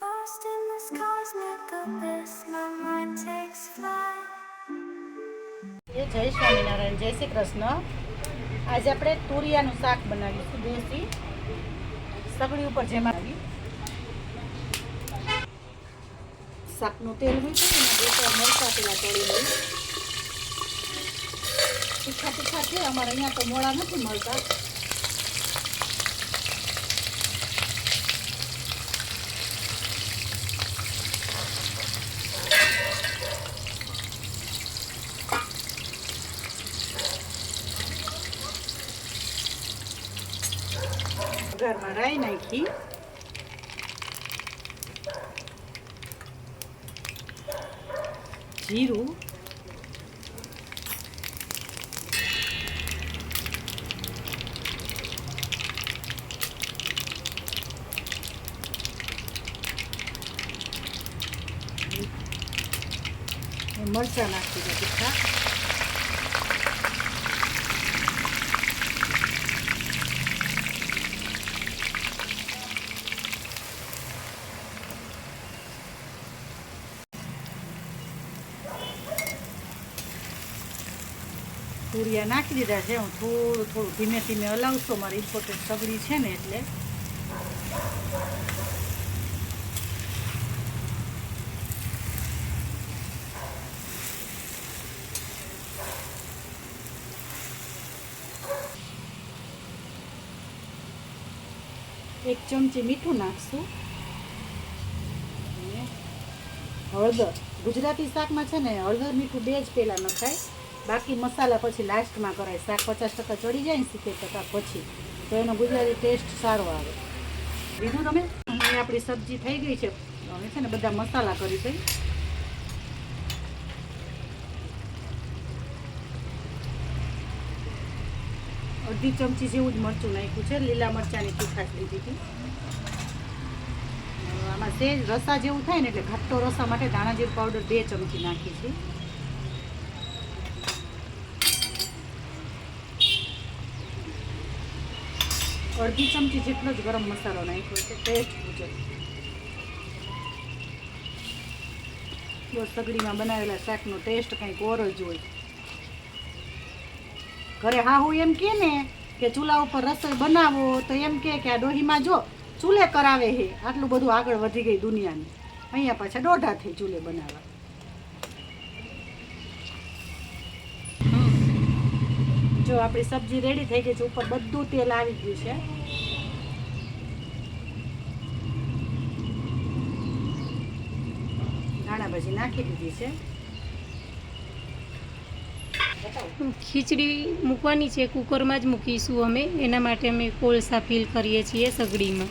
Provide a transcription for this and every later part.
Lost in this cosmic abyss, my mind takes flight. જય સ્વામિનારાયણ, જય શ્રી કૃષ્ણ. આજે આપણે તુરિયાનું શાક બનાવીશું, દેશી સગડી ઉપર જેમાં શાકનું તેલ મૂકી અને બે ચાર મરચાં પેલા તળી લઈ. તીખા તીખા છે અમારે અહીંયા, તો મોળા નથી મળતા. વઘારમાં રાઈ નાખી, જીરું, મરચાં નાખી દે તીખા. તુરિયા નાખી દીધા છે. હું થોડું થોડું ધીમે ધીમે હલાવશો, મારી ઇમ્પોર્ટન્ટ સગડી છે ને એટલે. એક ચમચી મીઠું નાખશું. હળદર, ગુજરાતી શાકમાં છે ને હળદર મીઠું બે જ પહેલાં નખાય, બાકી મસાલા પછી લાસ્ટમાં કરાય. શાક 50% ચડી જાય ને 70% પછી, તો એનો ગુજરાતી ટેસ્ટ સારો આવે. લીધું તમે? અહીં આપણી સબ્જી થઈ ગઈ છે. હવે છે ને બધા મસાલા કરી દઈ. અડધી ચમચી જેવું જ મરચું નાખ્યું છે. લીલા મરચાંની તીખાશ લીધી હતી. આમાં સેજ રસા જેવું થાય ને એટલે ઘટ્ટો રસા માટે ધાણા જીરું પાવડર 2 ચમચી નાખી છે. અડધી ચમચી જેટલો જ ગરમ મસાલો નાખ્યો છે ટેસ્ટ મુજબ. સગડીમાં બનાવેલા શાકનો ટેસ્ટ કંઈક ઓર જ હોય. ઘરે હાહુ એમ કે ને કે ચૂલા ઉપર રસોઈ બનાવો તો એમ કે આ ડોહીમાં જો ચૂલે કરાવે હે. આટલું બધું આગળ વધી ગઈ દુનિયાની, અહીંયા પાછા દોઢા થઈ ચૂલે બનાવવા. જો આપણી સબ્જી રેડી થઈ ગઈ છે. ઉપર બધું તેલ આવી ગયું છે. ધાણા ભાજી નાખી દીધી છે. ખીચડી મૂકવાની છે, કુકરમાં જ મૂકીશું અમે. એના માટે અમે કોળસા ફિલ કરીએ છીએ સગડીમાં.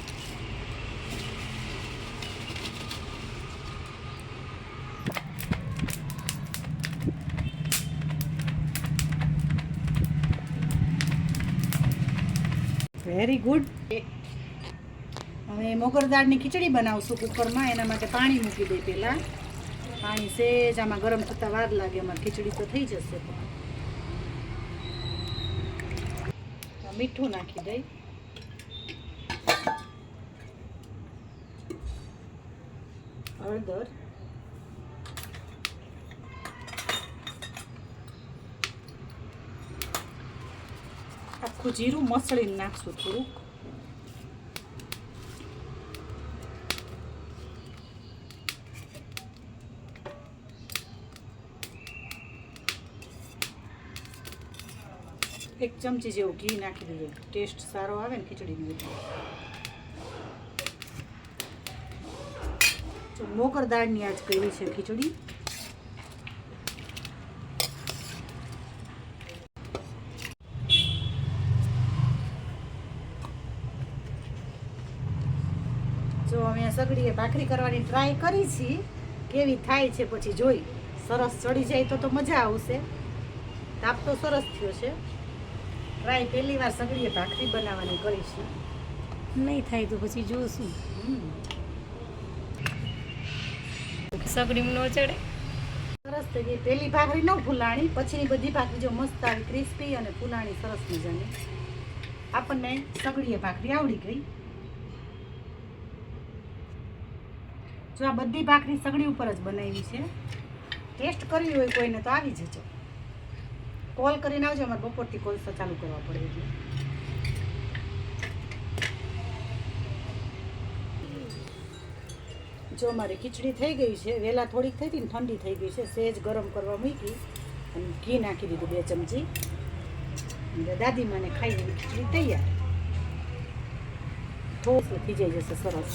Very good. હવે મોગર દાળની ખીચડી બનાવશું કુકરમાં. એના માટે પાણી મૂકી દઈ. પહેલાં પાણી સેજ આમાં ગરમ થતાં વાર લાગે. એમાં ખીચડી તો થઈ જશે. મીઠું નાખી દઈ. હળદર, આખું જીરું મસળીને નાખશું થોડુંક. એક ચમચી જેવું ઘી નાખી દીધું, ટેસ્ટ સારો આવે ને ખીચડીનો. જો મોગર દાળની આજ કરી છે ખીચડી. જો અમે સગડીએ ભાખરી કરવાની ટ્રાય કરી છે, કેવી થાય છે પછી જોઈ. સરસ ચડી જાય તો મજા આવશે. તાપ તો સરસ થયો છે. ટ્રાય પહેલી વાર સગડીએ ભાખરી બનાવવાની કરીશું. નહીં થાય તો પછી જોશું. સગડીમાં ન ચડે. સરસ થઈ ગઈ. પહેલી ભાખરી ન ફૂલાણી, પછીની બધી ભાખરી જો મસ્ત આવી, ક્રિસ્પી અને ફૂલાણી સરસ મજાની. આપણને સગડીએ ભાખરી આવડી ગઈ. જો આ બધી ભાખરી સગડી ઉપર જ બનાવી છે. ટેસ્ટ કરવી હોય કોઈને તો આવી જજો. કોલ કરીને આવજો, અમારે બપોરથી કોલસો ચાલુ કરવા પડે એટલે. જો મારી ખીચડી થઈ ગઈ છે. વહેલા થોડીક થઈ હતી ને ઠંડી થઈ ગઈ છે. સહેજ ગરમ કરવા મૂકી અને ઘી નાખી દીધું 2 ચમચી. દાદીમાને ખાઈ એવી ખીચડી તૈયાર. થોડું ખીજાઈ જશે સરસ.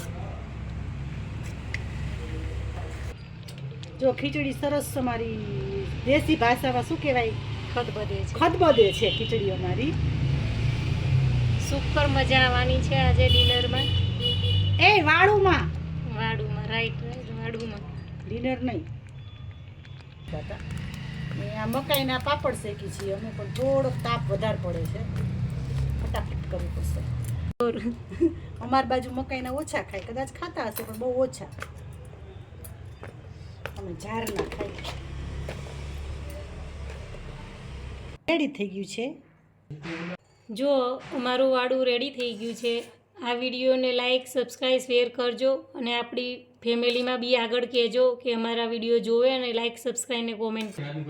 જો ખીચડી સરસ અમારી દેશી ભાષામાં શું કહેવાય, ખદબદે છે. ખદબદે છે ખીચડી અમારી. સુપર મજા આવવાની છે આજે ડિનરમાં. એ વાળુમાં રાઈટ વાડુમાં ડિનર નહીં દાદા. આ મકાઈના પાપડ શેકી છીએ અમે, પણ થોડોક તાપ વધારે પડે છે, ફટાફટ કરવી પડશે. અમારી બાજુ મકાઈના ઓછા ખાય, કદાચ ખાતા હશે પણ બહુ ઓછા. અમે ઝારના ખાઈ. રેડી થઈ ગયું છે. જો અમારું વાડું રેડી થઈ ગયું છે. આ વિડીયોને લાઈક, સબસ્ક્રાઈબ, શેર કરજો અને આપણી ફેમિલીમાં બી આગળ કહેજો કે અમારા વિડીયો જોવે અને લાઈક, સબસ્ક્રાઈબ ને કોમેન્ટ